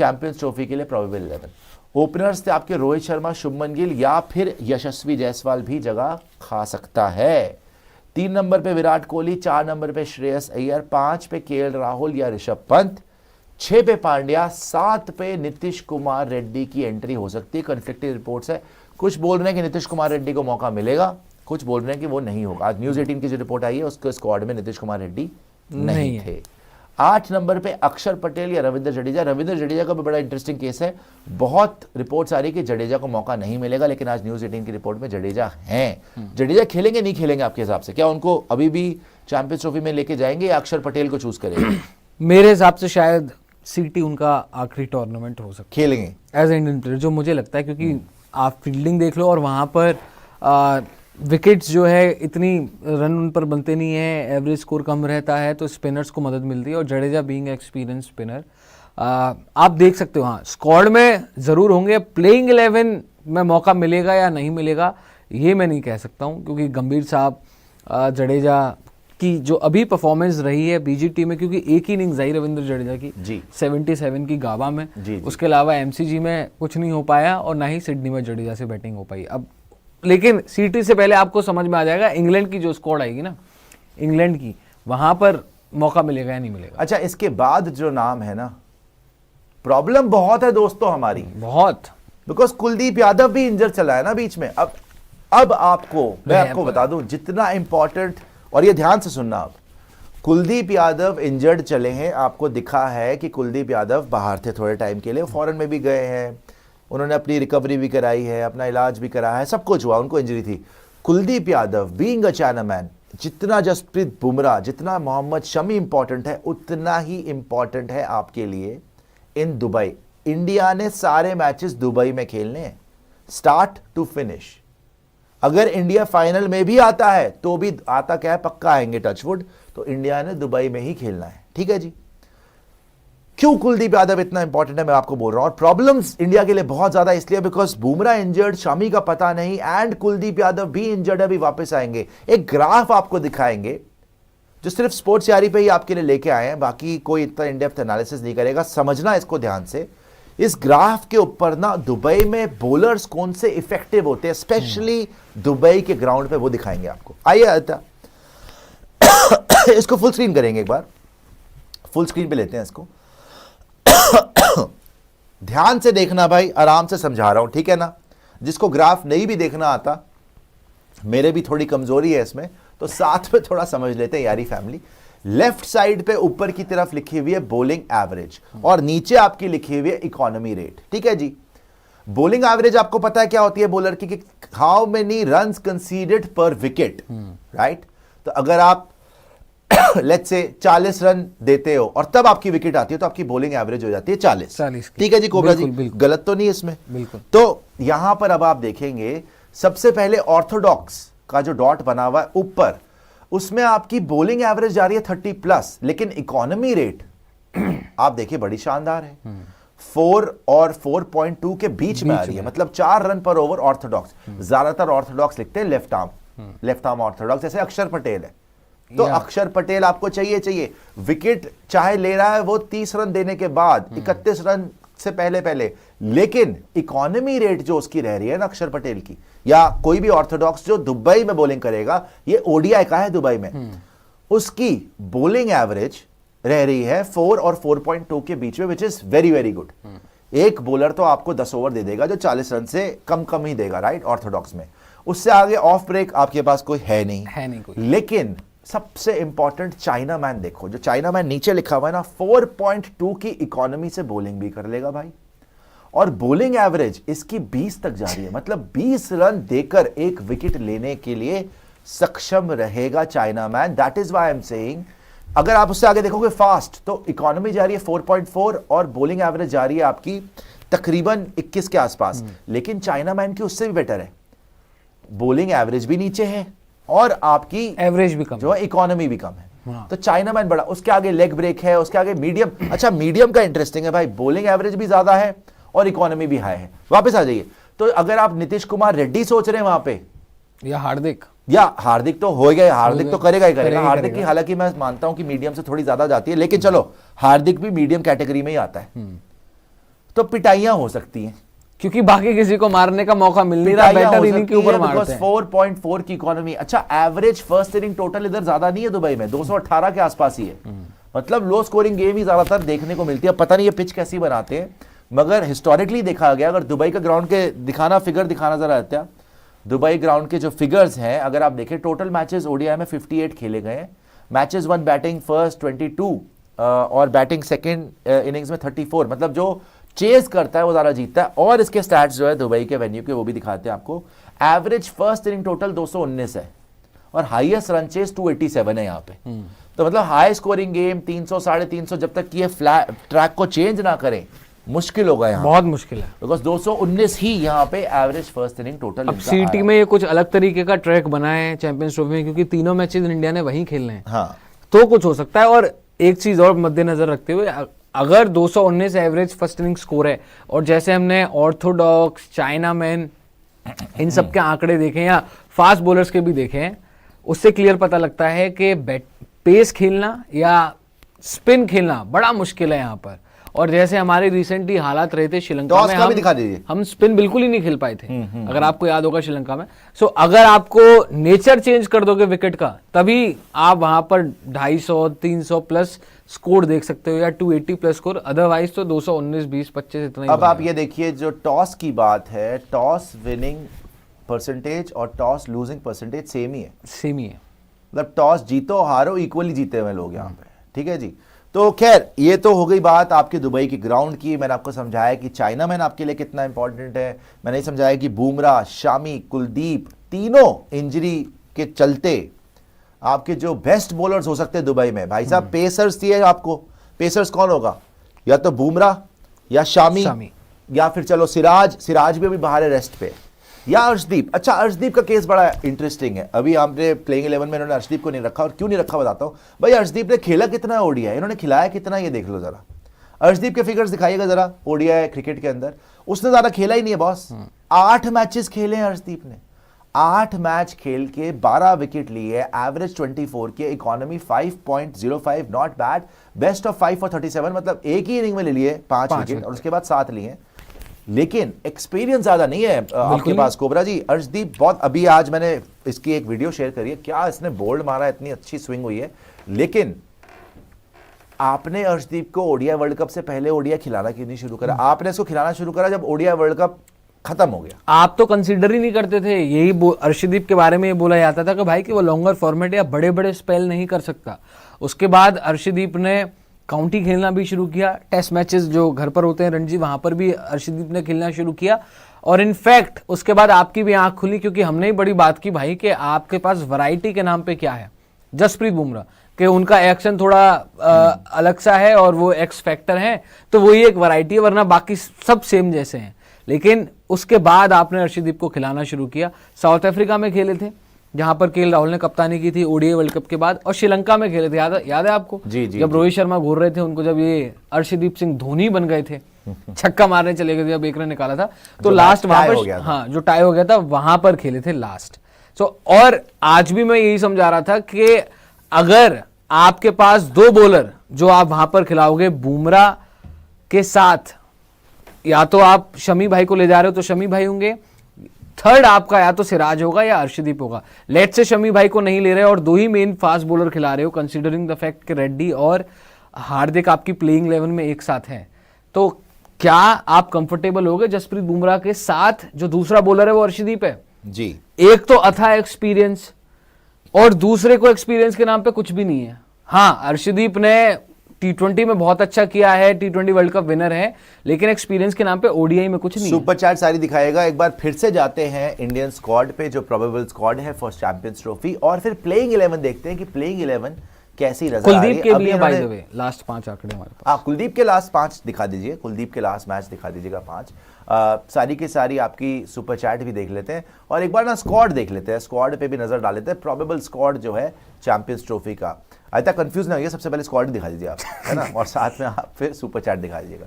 Champions trophy के लिए probable 11। Openers थे आपके रोहित शर्मा, शुभमन गिल या फिर यशस्वी जायसवाल भी जगह खा सकता है। 3 नंबर पे विराट कोहली, 4 नंबर पे श्रेयस अय्यर, 5 पे केएल राहुल या ऋषभ पंत, 6 पे पांड्या, 7 पे नीतीश कुमार रेड्डी की एंट्री हो सकती है। कन्फ्लिक्टिंग रिपोर्ट्स है, कुछ बोल रहे हैं कि नीतीश कुमार रेड्डी को मौका मिलेगा, कुछ बोल रहे हैं कि वो नहीं होगा। आज न्यूज 18 की जो रिपोर्ट आई है उसके स्क्वाड में नीतीश कुमार रेड्डी नहीं थे। 8 नंबर पे अक्षर पटेल या रविंद्र जडेजा। रविंद्र जडेजा का भी बड़ा इंटरेस्टिंग केस है, बहुत रिपोर्ट्स आ रही कि जडेजा को मौका नहीं मिलेगा, लेकिन आज न्यूज 18 की रिपोर्ट में जडेजा हैं। जडेजा खेलेंगे नहीं खेलेंगे आपके हिसाब से? क्या उनको अभी भी चैंपियंस ट्रॉफी में लेके जाएंगे या अक्षर पटेल को चूज करेंगे? मेरे हिसाब से शायद सीटी उनका आखिरी टूर्नामेंट हो सकता है, खेलेंगे एज इंडियन प्लेयर, जो मुझे लगता है, क्योंकि आप फील्डिंग देख लो और वहाँ पर विकेट्स जो है इतनी रन उन पर बनते नहीं है, एवरेज स्कोर कम रहता है, तो स्पिनर्स को मदद मिलती है। और जडेजा बीइंग एक्सपीरियंस स्पिनर, आप देख सकते हो, हाँ स्क्वाड में ज़रूर होंगे। प्लेइंग 11 में मौका मिलेगा या नहीं मिलेगा ये मैं नहीं कह सकता हूँ, क्योंकि गंभीर साहब, जडेजा की जो अभी परफॉर्मेंस रही है बीजीटी में, क्योंकि एक ही इनिंग्स आई रविंद्र जडेजा की जी 77 की गावा में जी। उसके अलावा एमसीजी में कुछ नहीं हो पाया और ना ही सिडनी में जडेजा से बैटिंग हो पाई। अब लेकिन सीटी से पहले आपको समझ में आ जाएगा इंग्लैंड की जो स्क्वाड आएगी ना, इंग्लैंड की, वहां पर मौका मिलेगा या नहीं मिलेगा। अच्छा, इसके बाद जो नाम है ना, प्रॉब्लम बहुत है दोस्तों हमारी, बहुत, बिकॉज कुलदीप यादव भी इंजर चला है ना बीच में। अब आपको मैं आपको बता दूं जितना इंपॉर्टेंट, और ये ध्यान से सुनना, आप कुलदीप यादव इंजर्ड चले हैं, आपको दिखा है कि कुलदीप यादव बाहर थे थोड़े टाइम के लिए, फॉरेन में भी गए हैं, उन्होंने अपनी रिकवरी भी कराई है, अपना इलाज भी कराया है, सब कुछ हुआ, उनको इंजरी थी। Kuldeep Yadav being a China man, जितना जसप्रीत बुमराह, जितना मोहम्मद शमी इंपॉर्टेंट है, उतना ही इंपॉर्टेंट है आपके लिए इन दुबई। इंडिया ने सारे मैचेस दुबई में खेलने हैं, स्टार्ट टू फिनिश। अगर इंडिया फाइनल में भी आता है तो भी, आता क्या है, पक्का आएंगे टचवुड, तो इंडिया ने दुबई में ही खेलना है, ठीक है जी। क्यों कुलदीप यादव इतना इंपॉर्टेंट है मैं आपको बोल रहा हूं, और प्रॉब्लम्स इंडिया के लिए बहुत ज्यादा इसलिए बिकॉज बुमराह इंजर्ड, शमी का पता नहीं, एंड कुलदीप यादव भी इंजर्ड, अभी वापस आएंगे। एक ग्राफ आपको दिखाएंगे जो सिर्फ स्पोर्ट्स यारी पे ही आपके लिए लेके आए हैं, बाकी कोई इतना इनडेप्थ एनालिसिस नहीं करेगा, समझना इसको ध्यान से। इस ग्राफ के ऊपर ना दुबई में बॉलर्स कौन से इफेक्टिव होते हैं, स्पेशली दुबई के ग्राउंड पे, वो दिखाएंगे आपको। आइए आता इसको फुल स्क्रीन करेंगे, एक बार फुल स्क्रीन पे लेते हैं इसको। ध्यान से देखना भाई, आराम से समझा रहा हूं, ठीक है ना। जिसको ग्राफ नहीं भी देखना आता, मेरे भी थोड़ी कमजोरी है इसमें, तो साथ में थोड़ा समझ लेते हैं यारी फैमिली। लेफ्ट साइड पे ऊपर की तरफ लिखी हुई है बॉलिंग एवरेज और नीचे आपकी लिखी हुई है इकोनॉमी रेट, ठीक है जी। बॉलिंग एवरेज आपको पता है क्या होती है बॉलर की, कि हाउ मेनी रन्स कंसीडर्ड पर विकेट, राइट। तो अगर आप लेट्स से 40 रन देते हो और तब आपकी विकेट आती है, तो आपकी बॉलिंग एवरेज हो जाती है 40, ठीक है जी कोबरा जी, गलत तो नहीं इसमें, बिल्कुल। तो यहां पर अब आप देखेंगे, सबसे पहले ऑर्थोडॉक्स का जो डॉट बना हुआ है ऊपर, उसमें आपकी बॉलिंग एवरेज जा रही है 30+, लेकिन इकोनॉमी रेट आप देखिए बड़ी शानदार है, 4 और 4.2 के बीच में आ रही है, मतलब 4 रन पर ओवर ऑर्थोडॉक्स। ज्यादातर ऑर्थोडॉक्स लिखते हैं लेफ्ट आर्म ऑर्थोडॉक्स, जैसे अक्षर पटेल है, तो अक्षर पटेल आपको चाहिए विकेट चाहे ले रहा है वो 30 रन देने के बाद, 31 रन से पहले, लेकिन इकोनॉमी रेट जो उसकी रह रही है ना अक्षर पटेल की, या कोई भी ऑर्थोडॉक्स जो दुबई में बॉलिंग करेगा, ये ओडीआई का है दुबई में, उसकी बॉलिंग एवरेज रह रही है 4 और 4.2 के बीच में, which is very very good. एक बॉलर तो आपको 10 ओवर दे देगा जो 40 रन से कम ही देगा, राइट, ऑर्थोडॉक्स में। उससे आगे ऑफ ब्रेक आपके पास कोई है नहीं कोई। लेकिन सबसे इंपॉर्टेंट चाइना मैन देखो, जो चाइना मैन नीचे लिखा हुआ है ना, 4.2 की इकोनॉमी से बॉलिंग भी कर लेगा भाई, और बॉलिंग एवरेज इसकी 20 तक जा रही है, मतलब 20 रन देकर एक विकेट लेने के लिए सक्षम रहेगा China man. That is why I am saying, अगर आप उससे आगे देखोगे फास्ट, तो इकोनॉमी जा रही है 4.4 और बॉलिंग एवरेज जा रही है आपकी तकरीबन 21 के आसपास, लेकिन चाइना मैन की उससे भी बेटर है, बॉलिंग एवरेज भी नीचे है और आपकी एवरेज भी कम, जो है इकोनॉमी भी कम है। तो चाइना मैन बड़ा, उसके आगे लेग ब्रेक है, उसके आगे मीडियम। अच्छा, मीडियम का इंटरेस्टिंग है भाई, बॉलिंग एवरेज भी ज्यादा है और इकोनॉमी भी हाई है। वापस आ जाइए, तो अगर आप नीतीश कुमार रेड्डी सोच रहे हैं वहां पे, या हार्दिक तो हो गया, हार्दिक तो करेगा ही करेगा। हार्दिक की हालांकि मैं मानता हूं कि मीडियम से थोड़ी ज्यादा जाती है, लेकिन चलो हार्दिक भी मीडियम कैटेगरी में ही आता है, तो पिटाइयां हो सकती हैं, क्योंकि बाकी किसी को मारने का मौका मिल नहीं रहा, बेटर इनिंग के ऊपर मारते हैं। 4.4 की इकोनॉमी। अच्छा, एवरेज फर्स्ट इनिंग टोटल इधर ज्यादा नहीं है दुबई में, 218 के आसपास ही है। मतलब लो स्कोरिंग गेम ही ज्यादातर देखने को मिलती है। पता नहीं ये पिच कैसी बनाते हैं, मगर हिस्टोरिकली देखा गया, अगर दुबई का ग्राउंड के फिगर दिखाना जरा रहता, दुबई ग्राउंड के जो फिगर्स हैं अगर आप देखें, टोटल मैचेस ओडीआई में 58 खेले गए हैं। मैचेस वन बैटिंग फर्स्ट 22 और बैटिंग सेकंड इनिंग्स में 34। मतलब जो चेस करता है वो ज्यादा जीतता है। और इसके स्टैट्स जो है दुबई के वेन्यू के वो भी दिखाते हैं आपको। एवरेज फर्स्ट इनिंग टोटल 219 है और हाईएस्ट रन चेस 287 है यहाँ पे। तो मतलब हाई स्कोरिंग गेम 300 350 जब तक ये फ्लैट ट्रैक को चेंज ना करें मुश्किल होगा यहाँ, बहुत मुश्किल है, बिकॉज 219 ही यहाँ पे एवरेज फर्स्ट इनिंग टोटल। अब सीटी में ये कुछ अलग तरीके का ट्रैक बना है चैंपियंस ट्रॉफी में, क्योंकि तीनों मैचेस इंडिया ने वहीं खेलने हैं। हाँ, तो कुछ हो सकता है। और एक चीज और मद्देनजर रखते हुए, अगर 219 एवरेज फर्स्ट इनिंग स्कोर है और जैसे हमने ऑर्थोडॉक्स, चाइना मैन, इन सब के आंकड़े देखे या फास्ट बॉलर्स के भी देखे हैं, उससे क्लियर पता लगता है कि पेस खेलना या स्पिन खेलना बड़ा मुश्किल है यहाँ पर। और जैसे हमारे रिसेंटली हालात रहे थे श्रीलंका में, भी दिखा दीजिए, हम स्पिन बिल्कुल ही नहीं खेल पाए थे, अगर आपको याद होगा श्रीलंका में। सो अगर आपको नेचर चेंज कर दोगे विकेट का, तभी आप वहां पर 250 300 प्लस स्कोर देख सकते हो या 280 प्लस स्कोर। अदरवाइज तो 219 20 25 इतना ही। अब आप ये देखिए, जो टॉस की बात है, टॉस विनिंग परसेंटेज और टॉस लूजिंग परसेंटेज सेम ही है। मतलब टॉस जीतो हारो इक्वली जीते हुए लोग यहाँ पे, ठीक है जी। तो खैर ये तो हो गई बात आपके दुबई के ग्राउंड की। मैंने आपको समझाया कि चाइना मैन आपके लिए कितना इंपॉर्टेंट है। मैंने ये समझाया कि बुमराह, शामी, कुलदीप तीनों इंजरी के चलते आपके जो बेस्ट बॉलर्स हो सकते हैं दुबई में, भाई साहब पेसर्स दिए आपको। पेसर्स कौन होगा? या तो बुमराह या शामी या फिर चलो सिराज भी अभी बाहर है रेस्ट पे, या अर्शदीप। अच्छा, अर्शदीप का केस बड़ा इंटरेस्टिंग है। अभी आपने प्लेइंग 11 में इन्होंने अर्शदीप को नहीं रखा, और क्यों नहीं रखा बताता हूं। भाई अर्शदीप ने खेला कितना है ओडीआई, इन्होंने खिलाया कितना, ये देख लो जरा। अर्शदीप के फिगर्स दिखाइएगा जरा ओडीआई क्रिकेट के अंदर। उसने ज्यादा खेला ही नहीं है बॉस। 8 मैचेस खेले हैं अर्शदीप ने, 8 मैच खेल के 12 विकेट लिए, एवरेज 24 की, economy 5.05, not bad. Best of 5 for 37, मतलब एक ही इनिंग में ले लिए 5 विकेट और उसके बाद 7 लिए। लेकिन एक्सपीरियंस ज्यादा नहीं है आपके पास कोबरा जी। अर्शदीप बहुत, अभी आज मैंने इसकी एक वीडियो शेयर करी है, क्या इसने बोल्ड मारा, इतनी अच्छी स्विंग हुई है। लेकिन आपने अर्शदीप को ओडीआई वर्ल्ड कप से पहले ओडीआई खिलाना क्यों नहीं शुरू करा? आपने इसको खिलाना शुरू करा जब ओडीआई वर्ल्ड कप खत्म हो गया। आप तो कंसीडर ही नहीं करते थे। यही अर्शदीप के बारे में ये बोला जाता था कि भाई कि वो लॉन्गर फॉर्मेट या बड़े बड़े स्पेल नहीं कर सकता। उसके बाद अर्शदीप ने काउंटी खेलना भी शुरू किया, टेस्ट मैचेस जो घर पर होते हैं रणजी, वहां पर भी अर्शदीप ने खेलना शुरू किया। और इनफैक्ट उसके बाद आपकी भी आंख खुली, क्योंकि हमने ही बड़ी बात की भाई कि आपके पास वैरायटी के नाम पे क्या है, जसप्रीत बुमराह, कि उनका एक्शन थोड़ा अलग सा है और वो एक्स फैक्टर है, तो वही एक वैरायटी है, वरना बाकी सब सेम जैसे हैं। लेकिन उसके बाद आपने अर्शदीप को खिलाना शुरू किया। साउथ अफ्रीका में खेले थे जहां पर केएल राहुल ने कप्तानी की थी ओडीआई वर्ल्ड कप के बाद, और श्रीलंका में खेले थे, याद है आपको? जी, जब रोहित शर्मा घूर रहे थे उनको, जब ये अर्शदीप सिंह धोनी बन गए थे, छक्का मारने चले गए थे जब एक रन निकाला था, तो लास्ट वहां पर, हाँ, जो टाई हो गया था वहां पर खेले थे लास्ट। और आज भी मैं यही समझा रहा था कि अगर आपके पास 2 बॉलर जो आप वहां पर खिलाओगे, बुमराह के साथ या तो आप शमी भाई को ले जा रहे हो तो शमी भाई होंगे, थर्ड आपका या तो सिराज होगा या अर्शदीप होगा। लेट से शमी भाई को नहीं ले रहे और 2 ही मेन फास्ट बॉलर खिला रहे हो, कंसीडरिंग द फैक्ट कि रेड्डी और हार्दिक आपकी प्लेइंग 11 में एक साथ हैं, तो क्या आप कंफर्टेबल होगे जसप्रीत बुमराह के साथ? जो दूसरा बॉलर है वो अर्शदीप है जी। एक तो अथा एक्सपीरियंस और दूसरे को एक्सपीरियंस के नाम पे कुछ भी नहीं है। हाँ, अर्शदीप ने T20 में बहुत अच्छा किया है, T20 वर्ल्ड कप विनर है, लेकिन एक्सपीरियंस के नाम पे ओडीआई में कुछ नहीं। सुपर चैट सारी दिखाएगा। एक बार फिर से जाते हैं इंडियन स्क्वाड पे, जो प्रोबेबल स्क्वाड है फॉर चैंपियंस ट्रॉफी, और फिर प्लेइंग 11 देखते हैं कि प्लेइंग 11 कैसी नजर आ रही है। कुलदीप के भी बाय द वे लास्ट 5 आंकड़े हमारे पास। हाँ, कुलदीप के लास्ट 5 दिखा दीजिए, कुलदीप के लास्ट मैच दिखा दीजिएगा 5। सारी की सारी आपकी सुपर चैट भी देख लेते हैं और एक बार ना स्क्वाड देख लेते हैं, स्क्वाड पे भी नजर डाल लेते हैं, प्रोबेबल स्क्वाड जो है चैंपियंस ट्रॉफी का। आज तक कंफ्यूज ना होइए, सबसे पहले स्क्वाड दिखा दीजिए आप, है ना, और साथ में आप फिर सुपर चैट दिखा दीजिएगा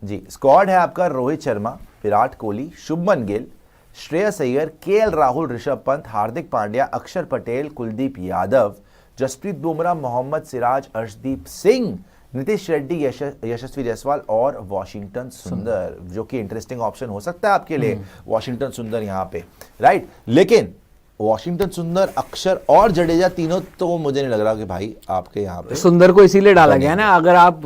जी। स्क्वाड है आपका रोहित शर्मा, विराट कोहली, शुभमन गिल, श्रेयस अय्यर, केएल राहुल, ऋषभ पंत, हार्दिक पांड्या, अक्षर पटेल, कुलदीप यादव, जसप्रीत बुमराह, मोहम्मद सिराज, अर्शदीप सिंह, नीतीश रेड्डी, यशस्वी जायसवाल और वॉशिंगटन सुंदर, जो कि इंटरेस्टिंग ऑप्शन हो सकता है आपके लिए, वॉशिंगटन सुंदर यहाँ पे, राइट। लेकिन वॉशिंगटन सुंदर, अक्षर और जडेजा तीनों तो मुझे नहीं लग रहा कि भाई आपके यहाँ पे सुंदर को इसीलिए डाला गया ना, अगर आप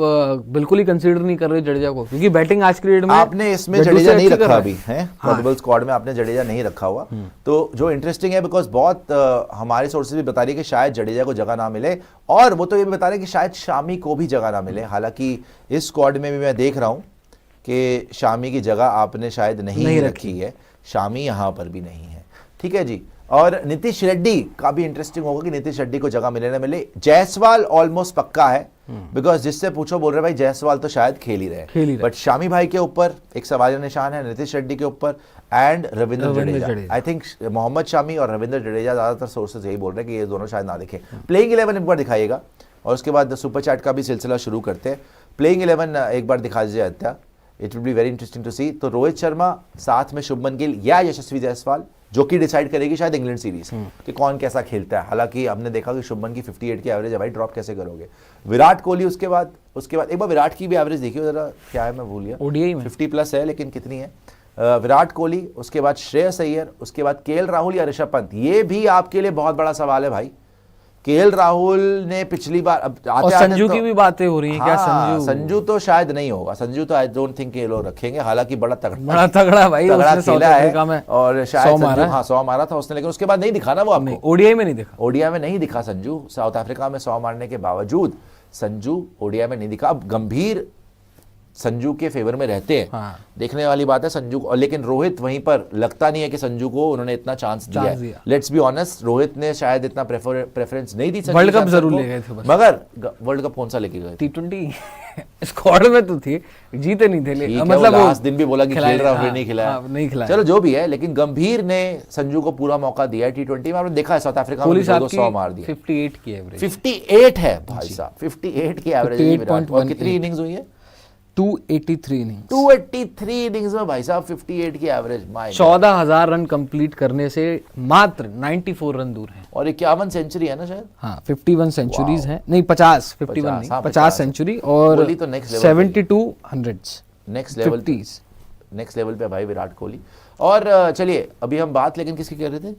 बिल्कुल ही कंसीडर नहीं कर रहे जडेजा को, क्योंकि बैटिंग आज के डेट में आपने इसमें जडेजा नहीं रखा अभी है, प्रोबेबल स्क्वाड में आपने जडेजा नहीं रखा हुआ, तो जो इंटरेस्टिंग है, बिकॉज बहुत हमारे सोर्सेज भी बता रही है कि शायद जडेजा को जगह ना मिले, और वो तो ये भी बता रहे हैं कि शायद शामी को भी जगह ना मिले। हालांकि इस स्क्वाड में भी मैं देख रहा हूँ कि शामी की जगह आपने शायद नहीं रखी है, शामी यहाँ पर भी नहीं है, ठीक है जी। और नीतीश रेड्डी का भी इंटरेस्टिंग होगा कि नीतीश रेड्डी को जगह मिले ना मिले। जायसवाल ऑलमोस्ट पक्का है, बिकॉज जिससे पूछो बोल रहे भाई जायसवाल तो शायद खेल ही रहे, बट शामी भाई के ऊपर एक सवाल निशान है, नीतीश रेड्डी के ऊपर and Ravindra Jadeja. I think Mohammed Shami और रविंद्र जडेजा ज्यादातर सोर्सेज यही बोल रहे हैं कि ये दोनों शायद ना दिखे। प्लेइंग 11 एक बार दिखाइएगा, और उसके बाद सुपर चैट का भी सिलसिला शुरू करते हैं। प्लेइंग 11 एक बार दिखा दीजिए अत्या, it will be very interesting to see. तो रोहित शर्मा साथ में शुभमन गिल या यशस्वी जायसवाल, जो कि डिसाइड करेगी शायद इंग्लैंड सीरीज कि कौन कैसा खेलता है। हालांकि हमने देखा कि शुभमन की 58 की एवरेज है भाई, ड्रॉप कैसे करोगे। विराट कोहली उसके बाद एक बार विराट की भी एवरेज देखिए जरा, क्या है मैं भूल गया, ओडीआई में 50 प्लस है, लेकिन कितनी है। विराट कोहली, उसके बाद श्रेयस अय्यर, उसके बाद केएल राहुल या ऋषभ पंत। ये भी आपके लिए बहुत बड़ा सवाल है भाई। केएल राहुल ने पिछली बार, अब और संजू की भी बातें हो रही हैं, क्या संजू तो शायद नहीं होगा, संजू तो आई डोंट थिंक ये लोग रखेंगे। हालांकि बड़ा तगड़ा भाई, तगड़ा उसने खेला है, और शायद 100 मारा था उसने, लेकिन उसके बाद नहीं दिखा ना वो आपको, ओडीआई में नहीं दिखा, ओडीआई में नहीं दिखा संजू। साउथ अफ्रीका में 100 मारने के बावजूद संजू ओडीआई में नहीं दिखा। अब गंभीर संजू के फेवर में रहते हैं, देखने वाली बात है संजू को। लेकिन रोहित वहीं पर लगता नहीं है कि संजू को उन्होंने इतना चांस दिया है। लेट्स बी ऑनेस्ट, रोहित ने शायद इतना प्रेफरेंस नहीं दी। वर्ल्ड कप जरूर ले गए थे बस, मगर वर्ल्ड कप कौन सा लेके गए? T20 स्क्वाड में तो थे, जीते नहीं थे, मतलब लास्ट दिन भी बोला कि खेल रहा हूं, नहीं खिलाया, चलो जो भी है। लेकिन गंभीर ने संजू को पूरा मौका दिया है T20 में। आपने देखा है साउथ अफ्रीका में 100 मार दिया, 58 की एवरेज, 58 है भाई साहब, 58 की एवरेज। और कितनी इनिंग्स हुई है? 283 इनिंग्स, 283 इनिंग्स में भाई साहब 58 की एवरेज। 14,000 रन कंप्लीट करने से मात्र 94 रन दूर हैं, और 51 सेंचुरी है ना शायद। हाँ 51 सेंचुरीज हैं, नहीं 50, 51 नहीं, 50 सेंचुरी और 72 हंड्रेड्स, नेक्स्ट लेवल पे भाई विराट कोहली। और चलिए अभी हम बात लेकिन किसकी कर रहे थे?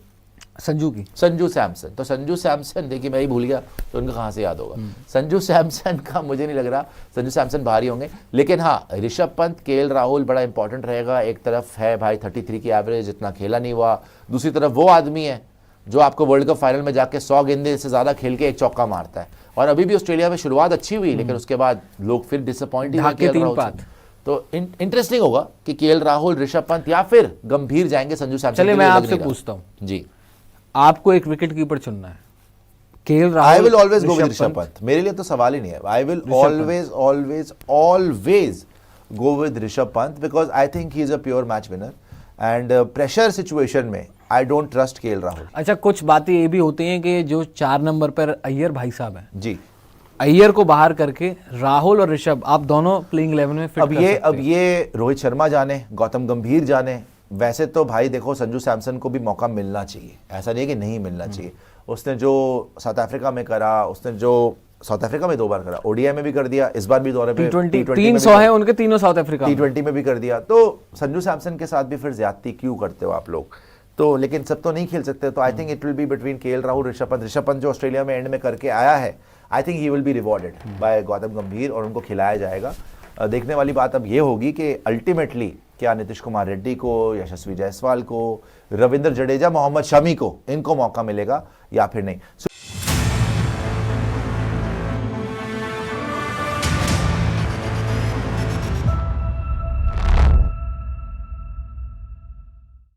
संजू की, संजू सैमसन। तो संजू सैमसन देखिए मैं ही भूल गया, तो उनका कहाँ से याद होगा। संजू सैमसन का मुझे नहीं लग रहा संजू सैमसन भारी होंगे, लेकिन हाँ ऋषभ पंत, केएल राहुल बड़ा इंपॉर्टेंट रहेगा। एक तरफ है भाई 33 की एवरेज, इतना खेला नहीं हुआ, दूसरी तरफ वो आदमी है जो आपको वर्ल्ड कप फाइनल में जाके 100 गेंदे से ज्यादा खेल के एक चौका मारता है। और अभी भी ऑस्ट्रेलिया में शुरुआत अच्छी हुई, लेकिन उसके बाद लोग फिर डिसअपॉइंट ही। तो इंटरेस्टिंग होगा कि केएल राहुल, ऋषभ पंत या फिर गंभीर जाएंगे संजू सैमसन। चलिए मैं आपसे पूछता हूँ जी, आपको एक विकेट कीपर चुनना है, KL Rahul, I will always go with Rishabh Pant. मेरे लिए तो सवाल ही नहीं है, I will always go with Rishabh Pant, because I think he is a pure match winner and pressure situation में I don't trust KL Rahul. अच्छा, कुछ बातें ये भी होती हैं कि जो 4 नंबर पर अय्यर भाई साहब हैं जी, अय्यर को बाहर करके राहुल और ऋषभ आप दोनों प्लेइंग 11 में फिट अब ये रोहित शर्मा जाने, गौतम गंभीर जाने। वैसे तो भाई देखो संजू सैमसन को भी मौका मिलना चाहिए, ऐसा नहीं है कि नहीं मिलना चाहिए। उसने जो साउथ अफ्रीका में करा, उसने जो साउथ अफ्रीका में 2 बार करा, ओडीआई में भी कर दिया, इस बार भी दौरे पे T20 300 है उनके तीनों साउथ अफ्रीका, T20 में भी कर दिया। तो संजू सैमसन के साथ भी फिर ज्यादती क्यों करते हो आप लोग? तो लेकिन सब तो नहीं खेल सकते, तो I think it will be between KL Rahul, Rishabh Pant. Rishabh Pant जो ऑस्ट्रेलिया में एंड में करके आया है, I think he will be rewarded by Gautam Gambhir और उनको खिलाया जाएगा। देखने वाली बात अब ये होगी कि अल्टीमेटली क्या नीतीश कुमार रेड्डी को, यशस्वी जायसवाल को, रविंद्र जडेजा, मोहम्मद शमी को, इनको मौका मिलेगा या फिर नहीं।